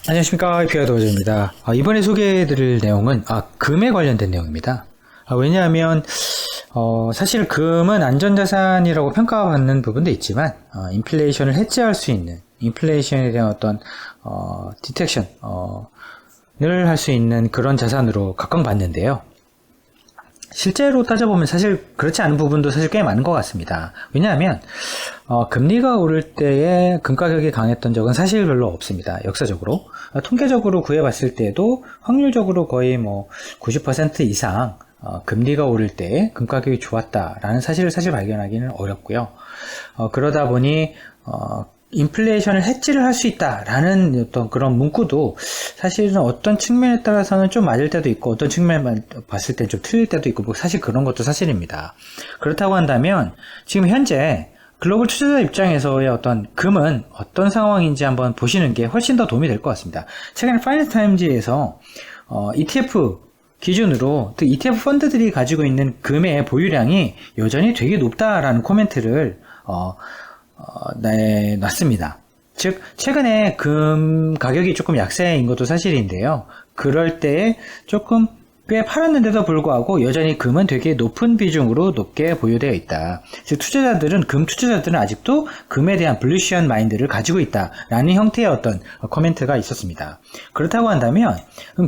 안녕하십니까. 비아도저입니다. 이번에 소개해드릴 내용은 금에 관련된 내용입니다. 왜냐하면 사실 금은 안전자산이라고 평가받는 부분도 있지만 인플레이션을 해지할 수 있는, 인플레이션에 대한 어떤 디텍션을 할 수 있는 그런 자산으로 각광받는데요. 실제로 따져보면 사실 그렇지 않은 부분도 사실 꽤 많은 것 같습니다. 왜냐하면 금리가 오를 때에 금 가격이 강했던 적은 사실 별로 없습니다. 역사적으로. 통계적으로 구해봤을 때도 확률적으로 거의 90% 이상 금리가 오를 때 금 가격이 좋았다라는 사실을 사실 발견하기는 어렵고요. 그러다 보니 인플레이션을 해지를 할 수 있다라는 어떤 그런 문구도 사실은 어떤 측면에 따라서는 좀 맞을 때도 있고 어떤 측면만 봤을 때 좀 틀릴 때도 있고 사실 그런 것도 사실입니다. 그렇다고 한다면 지금 현재 글로벌 투자자 입장에서의 어떤 금은 어떤 상황인지 한번 보시는 게 훨씬 더 도움이 될 것 같습니다. 최근에 파이낸스 타임즈에서 ETF 기준으로 ETF 펀드들이 가지고 있는 금의 보유량이 여전히 되게 높다라는 코멘트를 놨습니다. 즉 최근에 금 가격이 조금 약세인 것도 사실인데요. 그럴 때 조금 꽤 팔았는데도 불구하고 여전히 금은 되게 높은 비중으로 높게 보유되어 있다. 즉 금 투자자들은 아직도 금에 대한 블루시언 마인드를 가지고 있다라는 형태의 어떤 코멘트가 있었습니다. 그렇다고 한다면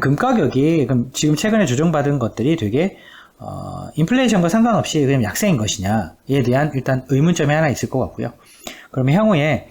금 가격이 지금 최근에 조정받은 것들이 되게 인플레이션과 상관없이 그냥 약세인 것이냐에 대한 일단 의문점이 하나 있을 것 같고요. 그러면 향후에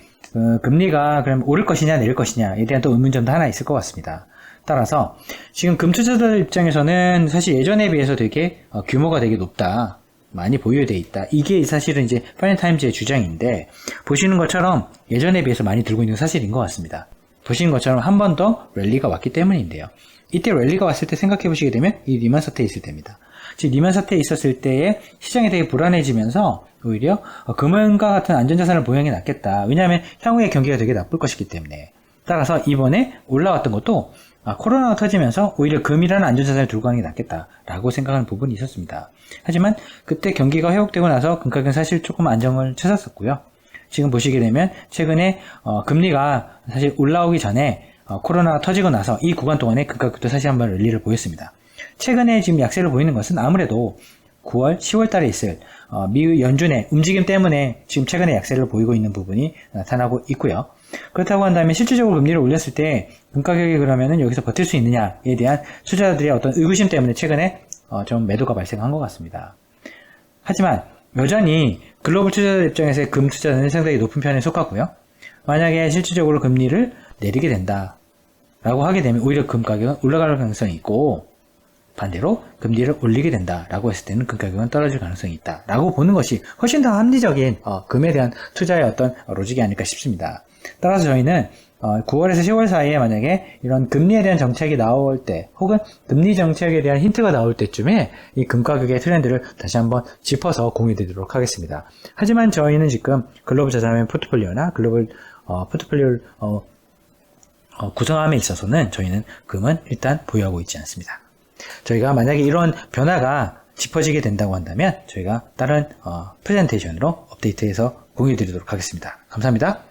금리가 그럼 오를 것이냐 내릴 것이냐에 대한 또 의문점도 하나 있을 것 같습니다. 따라서 지금 금 투자자들 입장에서는 사실 예전에 비해서 되게 규모가 되게 높다, 많이 보유되어 있다. 이게 사실은 이제 파이낸스 타임즈의 주장인데 보시는 것처럼 예전에 비해서 많이 들고 있는 사실인 것 같습니다. 보시는 것처럼 한 번 더 랠리가 왔기 때문인데요. 이때 랠리가 왔을 때 생각해 보시게 되면 이 리만 사태에 있을 때입니다. 즉 리만 사태에 있었을 때에 시장이 되게 불안해지면서 오히려 금은과 같은 안전자산을 보유하는 게 낫겠다. 왜냐하면 향후에 경기가 되게 나쁠 것이기 때문에. 따라서 이번에 올라왔던 것도 코로나가 터지면서 오히려 금이라는 안전자산을 들고 가는 게 낫겠다라고 생각하는 부분이 있었습니다. 하지만 그때 경기가 회복되고 나서 금 가격은 사실 조금 안정을 찾았었고요. 지금 보시게 되면 최근에 금리가 사실 올라오기 전에 코로나가 터지고 나서 이 구간 동안에 금 가격도 사실 한번 랠리를 보였습니다. 최근에 지금 약세를 보이는 것은 아무래도 9월, 10월 달에 있을 미국 연준의 움직임 때문에 지금 최근에 약세를 보이고 있는 부분이 나타나고 있고요. 그렇다고 한다면 실질적으로 금리를 올렸을 때 금 가격이 그러면은 여기서 버틸 수 있느냐에 대한 투자자들의 어떤 의구심 때문에 최근에 좀 매도가 발생한 것 같습니다. 하지만 여전히 글로벌 투자자 입장에서의 금 투자는 상당히 높은 편에 속하고요. 만약에 실질적으로 금리를 내리게 된다라고 하게 되면 오히려 금 가격은 올라갈 가능성이 있고 반대로 금리를 올리게 된다라고 했을 때는 금 가격은 떨어질 가능성이 있다라고 보는 것이 훨씬 더 합리적인 금에 대한 투자의 어떤 로직이 아닐까 싶습니다. 따라서 저희는 9월에서 10월 사이에 만약에 이런 금리에 대한 정책이 나올 때 혹은 금리 정책에 대한 힌트가 나올 때쯤에 이 금 가격의 트렌드를 다시 한번 짚어서 공유해 드리도록 하겠습니다. 하지만 저희는 지금 글로벌 자산의 포트폴리오나 글로벌 포트폴리오를 구성함에 있어서는 저희는 금은 일단 보유하고 있지 않습니다. 저희가 만약에 이런 변화가 짚어지게 된다고 한다면 저희가 다른 프레젠테이션으로 업데이트해서 공유해 드리도록 하겠습니다. 감사합니다.